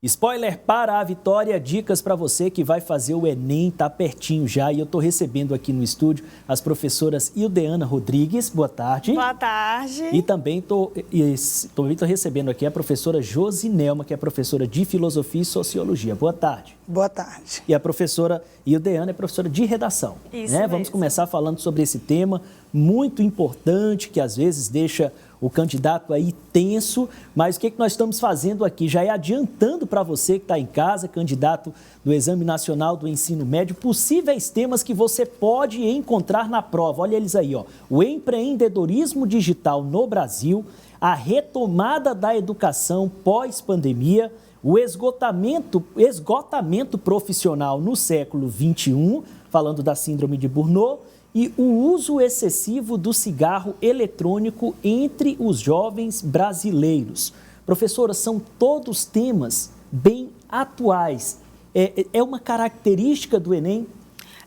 Spoiler para a vitória, dicas para você que vai fazer o Enem, tá pertinho já. E eu estou recebendo aqui no estúdio as professoras Ildeana Rodrigues, boa tarde. Boa tarde. E também estou recebendo aqui a professora Josinelma, que é professora de Filosofia e Sociologia. Boa tarde. Boa tarde. E a professora Ildeana é professora de redação. Isso né? mesmo. Vamos começar falando sobre esse tema muito importante, que às vezes deixa o candidato aí tenso, mas o que nós estamos fazendo aqui? Já é adiantando para você que está em casa, candidato do Exame Nacional do Ensino Médio, possíveis temas que você pode encontrar na prova. Olha eles aí, ó. O empreendedorismo digital no Brasil, a retomada da educação pós-pandemia, o esgotamento profissional no século XXI, falando da síndrome de Burnout, e o uso excessivo do cigarro eletrônico entre os jovens brasileiros. Professora, são todos temas bem atuais. É uma característica do Enem?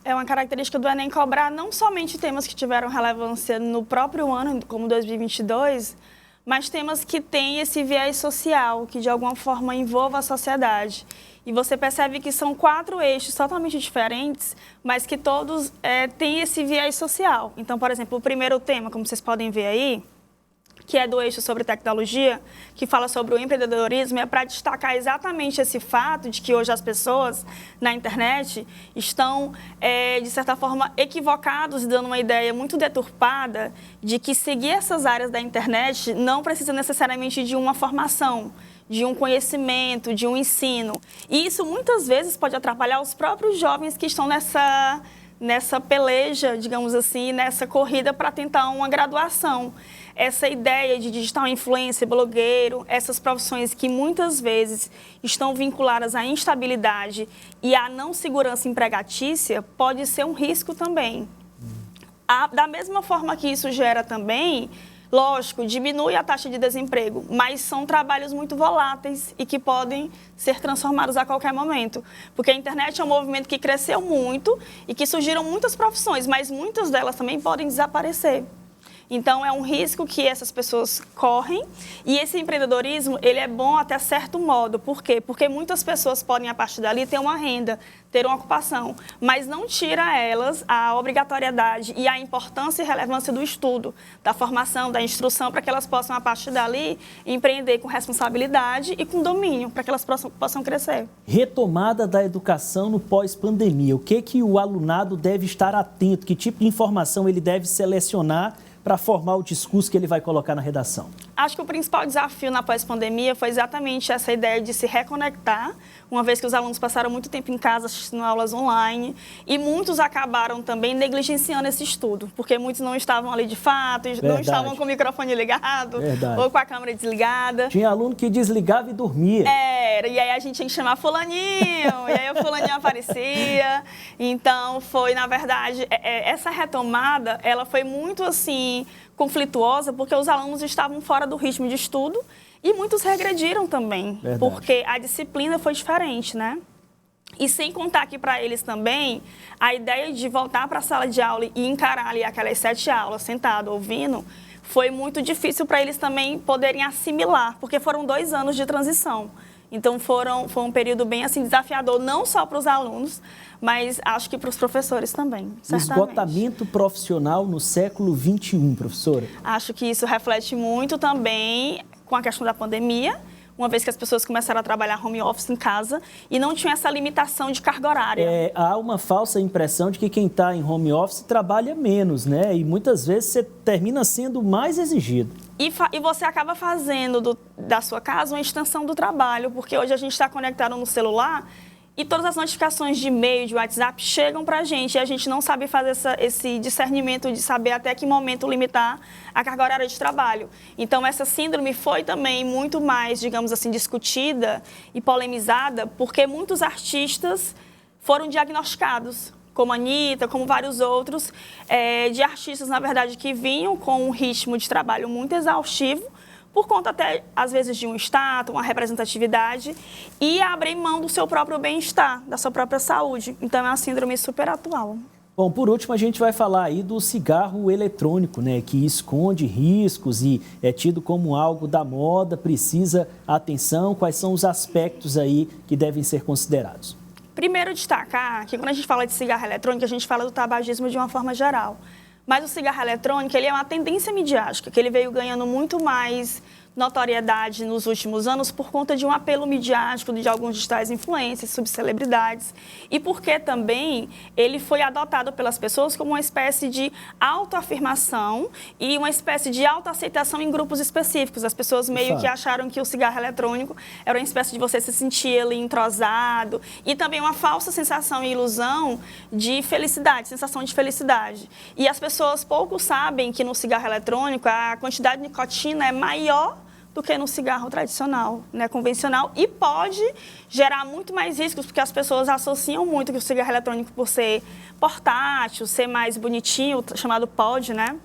É uma característica do Enem cobrar não somente temas que tiveram relevância no próprio ano, como 2022, mas temas que têm esse viés social, que de alguma forma envolva a sociedade. E você percebe que são 4 eixos totalmente diferentes, mas que todos têm esse viés social. Então, por exemplo, o primeiro tema, como vocês podem ver aí, que é do eixo sobre tecnologia, que fala sobre o empreendedorismo, é para destacar exatamente esse fato de que hoje as pessoas na internet estão, de certa forma, equivocados e dando uma ideia muito deturpada de que seguir essas áreas da internet não precisa necessariamente de uma formação, de um conhecimento, de um ensino. E isso muitas vezes pode atrapalhar os próprios jovens que estão nessa peleja, digamos assim, nessa corrida para tentar uma graduação. Essa ideia de digital influencer, blogueiro, essas profissões que muitas vezes estão vinculadas à instabilidade e à não segurança empregatícia, pode ser um risco também. Da mesma forma que isso gera também, lógico, diminui a taxa de desemprego, mas são trabalhos muito voláteis e que podem ser transformados a qualquer momento. Porque a internet é um movimento que cresceu muito e que surgiram muitas profissões, mas muitas delas também podem desaparecer. Então, é um risco que essas pessoas correm e esse empreendedorismo, ele é bom até certo modo. Por quê? Porque muitas pessoas podem, a partir dali, ter uma renda, ter uma ocupação, mas não tira a elas a obrigatoriedade e a importância e relevância do estudo, da formação, da instrução, para que elas possam, a partir dali, empreender com responsabilidade e com domínio, para que elas possam crescer. Retomada da educação no pós-pandemia. O que o alunado deve estar atento? Que tipo de informação ele deve selecionar para formar o discurso que ele vai colocar na redação? Acho que o principal desafio na pós-pandemia foi exatamente essa ideia de se reconectar, uma vez que os alunos passaram muito tempo em casa assistindo aulas online e muitos acabaram também negligenciando esse estudo, porque muitos não estavam ali de fato, não estavam com o microfone ligado ou com a câmera desligada. Tinha aluno que desligava e dormia. E aí a gente tinha que chamar fulaninho, e aí o fulaninho aparecia. Então, foi, na verdade, essa retomada, ela foi muito, assim, conflituosa, porque os alunos estavam fora do ritmo de estudo e muitos regrediram também, porque a disciplina foi diferente, né? E sem contar que para eles também, a ideia de voltar para a sala de aula e encarar ali aquelas 7 aulas sentado, ouvindo, foi muito difícil para eles também poderem assimilar, porque foram 2 anos de transição. Então, foi um período bem assim, desafiador, não só para os alunos, mas acho que para os professores também, certamente. Esgotamento profissional no século XXI, professora? Acho que isso reflete muito também com a questão da pandemia, uma vez que as pessoas começaram a trabalhar home office em casa e não tinham essa limitação de carga horária. Há uma falsa impressão de que quem está em home office trabalha menos, né? E muitas vezes você termina sendo mais exigido. E você acaba fazendo da sua casa uma extensão do trabalho, porque hoje a gente está conectado no celular e todas as notificações de e-mail, de WhatsApp, chegam para a gente. E a gente não sabe fazer esse discernimento de saber até que momento limitar a carga horária de trabalho. Então, essa síndrome foi também muito mais, digamos assim, discutida e polemizada, porque muitos artistas foram diagnosticados, como a Anitta, como vários outros, de artistas, na verdade, que vinham com um ritmo de trabalho muito exaustivo, por conta até, às vezes, de um status, uma representatividade, e abrem mão do seu próprio bem-estar, da sua própria saúde. Então, é uma síndrome super atual. Bom, por último, a gente vai falar aí do cigarro eletrônico, né, que esconde riscos e é tido como algo da moda, precisa atenção. Quais são os aspectos aí que devem ser considerados? Primeiro, destacar que quando a gente fala de cigarro eletrônico, a gente fala do tabagismo de uma forma geral. Mas o cigarro eletrônico, ele é uma tendência midiática, que ele veio ganhando muito mais notoriedade nos últimos anos por conta de um apelo midiático de alguns digitais influencers, subcelebridades, e porque também ele foi adotado pelas pessoas como uma espécie de autoafirmação e uma espécie de autoaceitação em grupos específicos. As pessoas meio que acharam que o cigarro eletrônico era uma espécie de você se sentir ali entrosado e também uma falsa sensação e ilusão de felicidade, sensação de felicidade. E as pessoas pouco sabem que no cigarro eletrônico a quantidade de nicotina é maior do que no cigarro tradicional, né, convencional, e pode gerar muito mais riscos, porque as pessoas associam muito que o cigarro eletrônico, por ser portátil, ser mais bonitinho, chamado pod, né,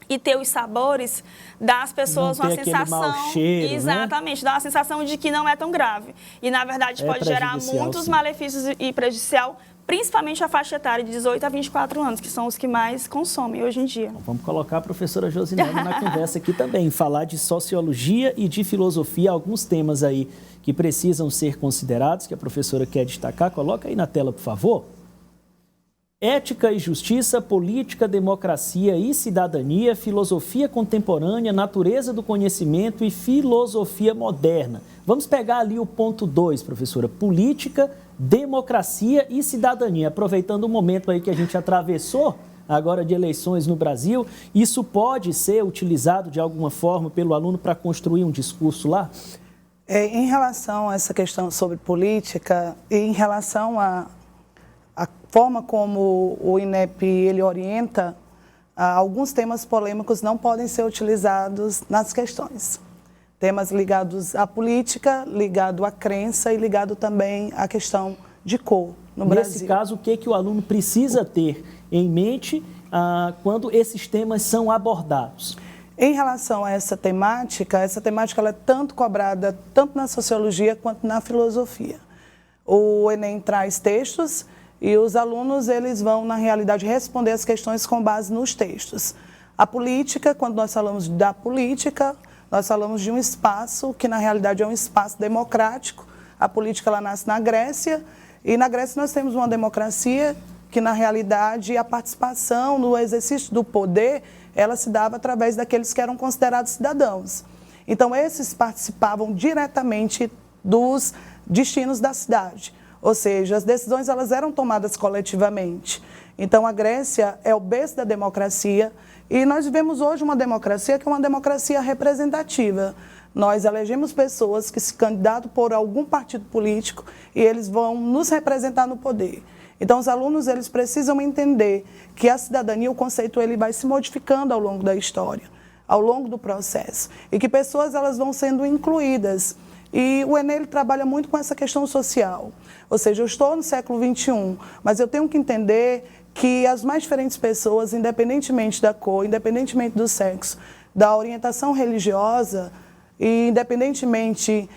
e ter os sabores, dá às pessoas uma sensação... mau cheiro, exatamente, né? Dá uma sensação de que não é tão grave. E, na verdade, pode gerar muitos malefícios e prejudicial, principalmente a faixa etária de 18 a 24 anos, que são os que mais consomem hoje em dia. Bom, vamos colocar a professora Josinelli na conversa aqui também, falar de sociologia e de filosofia, alguns temas aí que precisam ser considerados, que a professora quer destacar. Coloca aí na tela, por favor. Ética e justiça, política, democracia e cidadania, filosofia contemporânea, natureza do conhecimento e filosofia moderna. Vamos pegar ali o ponto 2, professora. Política, democracia e cidadania. Aproveitando o momento aí que a gente atravessou agora de eleições no Brasil, isso pode ser utilizado de alguma forma pelo aluno para construir um discurso lá? Em relação a essa questão sobre política, e em relação a forma como o INEP ele orienta, alguns temas polêmicos não podem ser utilizados nas questões. Temas ligados à política, ligado à crença e ligado também à questão de cor no Brasil. Nesse caso, o que o aluno precisa ter em mente quando esses temas são abordados? Em relação a essa temática ela é tanto cobrada tanto na sociologia quanto na filosofia. O Enem traz textos e os alunos eles vão, na realidade, responder as questões com base nos textos. A política, quando nós falamos da política, nós falamos de um espaço que, na realidade, é um espaço democrático. A política ela nasce na Grécia, e na Grécia nós temos uma democracia que, na realidade, a participação no exercício do poder, ela se dava através daqueles que eram considerados cidadãos. Então, esses participavam diretamente dos destinos da cidade. Ou seja, as decisões elas eram tomadas coletivamente. Então, a Grécia é o berço da democracia e nós vivemos hoje uma democracia que é uma democracia representativa. Nós elegemos pessoas que se candidatam por algum partido político e eles vão nos representar no poder. Então, os alunos eles precisam entender que a cidadania, o conceito, ele vai se modificando ao longo da história, ao longo do processo, e que pessoas elas vão sendo incluídas. E o Enem ele trabalha muito com essa questão social. Ou seja, eu estou no século XXI, mas eu tenho que entender que as mais diferentes pessoas, independentemente da cor, independentemente do sexo, da orientação religiosa, e independentemente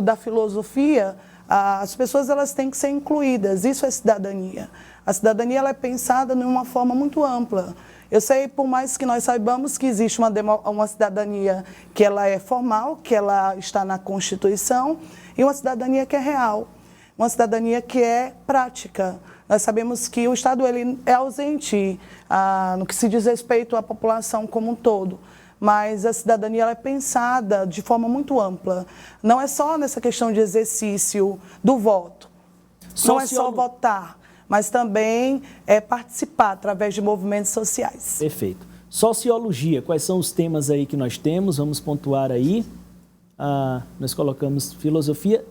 da filosofia, as pessoas elas têm que ser incluídas. Isso é cidadania. A cidadania ela é pensada de uma forma muito ampla. Eu sei, por mais que nós saibamos que existe uma cidadania que ela é formal, que ela está na Constituição, e uma cidadania que é real, uma cidadania que é prática. Nós sabemos que o Estado ele é ausente no que se diz respeito à população como um todo, mas a cidadania ela é pensada de forma muito ampla. Não é só nessa questão de exercício do voto, não é só votar, mas também participar através de movimentos sociais. Perfeito. Sociologia, quais são os temas aí que nós temos? Vamos pontuar aí. Nós colocamos filosofia,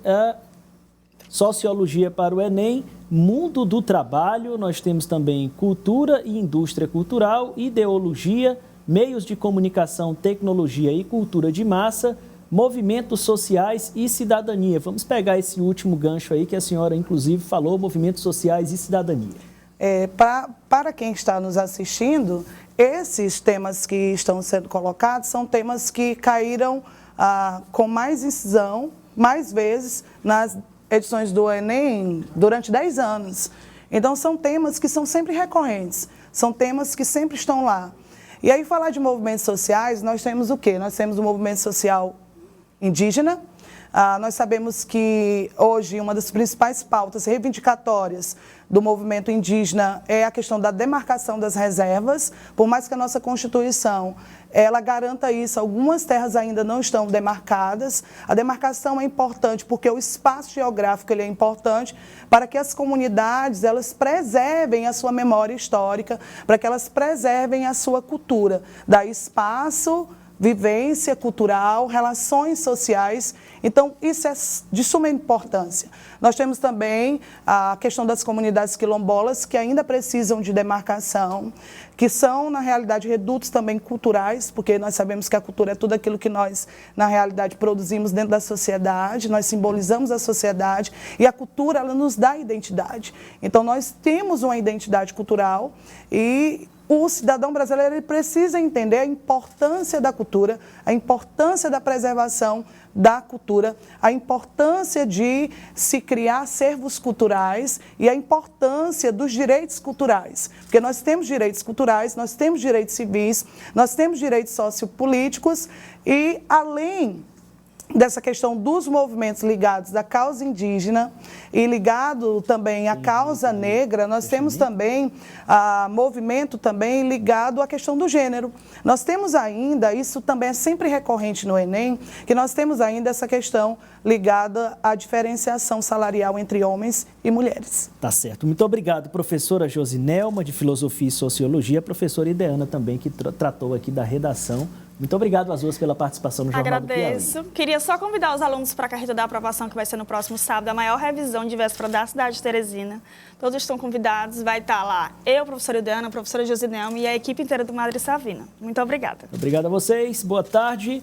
sociologia para o Enem, mundo do trabalho, nós temos também cultura e indústria cultural, ideologia, meios de comunicação, tecnologia e cultura de massa, movimentos sociais e cidadania. Vamos pegar esse último gancho aí que a senhora, inclusive, falou, movimentos sociais e cidadania. Para quem está nos assistindo, esses temas que estão sendo colocados são temas que caíram com mais incisão, mais vezes, nas edições do Enem durante 10 anos. Então, são temas que são sempre recorrentes, são temas que sempre estão lá. E aí, falar de movimentos sociais, nós temos o quê? Nós temos o movimento social indígena. Nós sabemos que hoje uma das principais pautas reivindicatórias do movimento indígena é a questão da demarcação das reservas. Por mais que a nossa Constituição ela garanta isso, algumas terras ainda não estão demarcadas. A demarcação é importante porque o espaço geográfico ele é importante para que as comunidades elas preservem a sua memória histórica, para que elas preservem a sua cultura. Dá espaço, vivência cultural, relações sociais. Então, isso é de suma importância. Nós temos também a questão das comunidades quilombolas, que ainda precisam de demarcação, que são, na realidade, redutos também culturais, porque nós sabemos que a cultura é tudo aquilo que nós, na realidade, produzimos dentro da sociedade, nós simbolizamos a sociedade, e a cultura, ela nos dá identidade. Então, nós temos uma identidade cultural e o cidadão brasileiro ele precisa entender a importância da cultura, a importância da preservação da cultura, a importância de se criar acervos culturais e a importância dos direitos culturais. Porque nós temos direitos culturais, nós temos direitos civis, nós temos direitos sociopolíticos e, além dessa questão dos movimentos ligados à causa indígena e ligado também à causa negra, nós temos também movimento também ligado à questão do gênero. Nós temos ainda, isso também é sempre recorrente no Enem, que nós temos ainda essa questão ligada à diferenciação salarial entre homens e mulheres. Tá certo. Muito obrigado, professora Josinelma, de Filosofia e Sociologia, a professora Ideana também, que tratou aqui da redação. Muito obrigado às duas pela participação no Jornal do Piauí. Agradeço. Queria só convidar os alunos para a carreta da aprovação, que vai ser no próximo sábado, a maior revisão de véspera da cidade de Teresina. Todos estão convidados, vai estar lá eu, professora Ideana, a professora Josinelma e a equipe inteira do Madre Savina. Muito obrigada. Obrigado a vocês, boa tarde.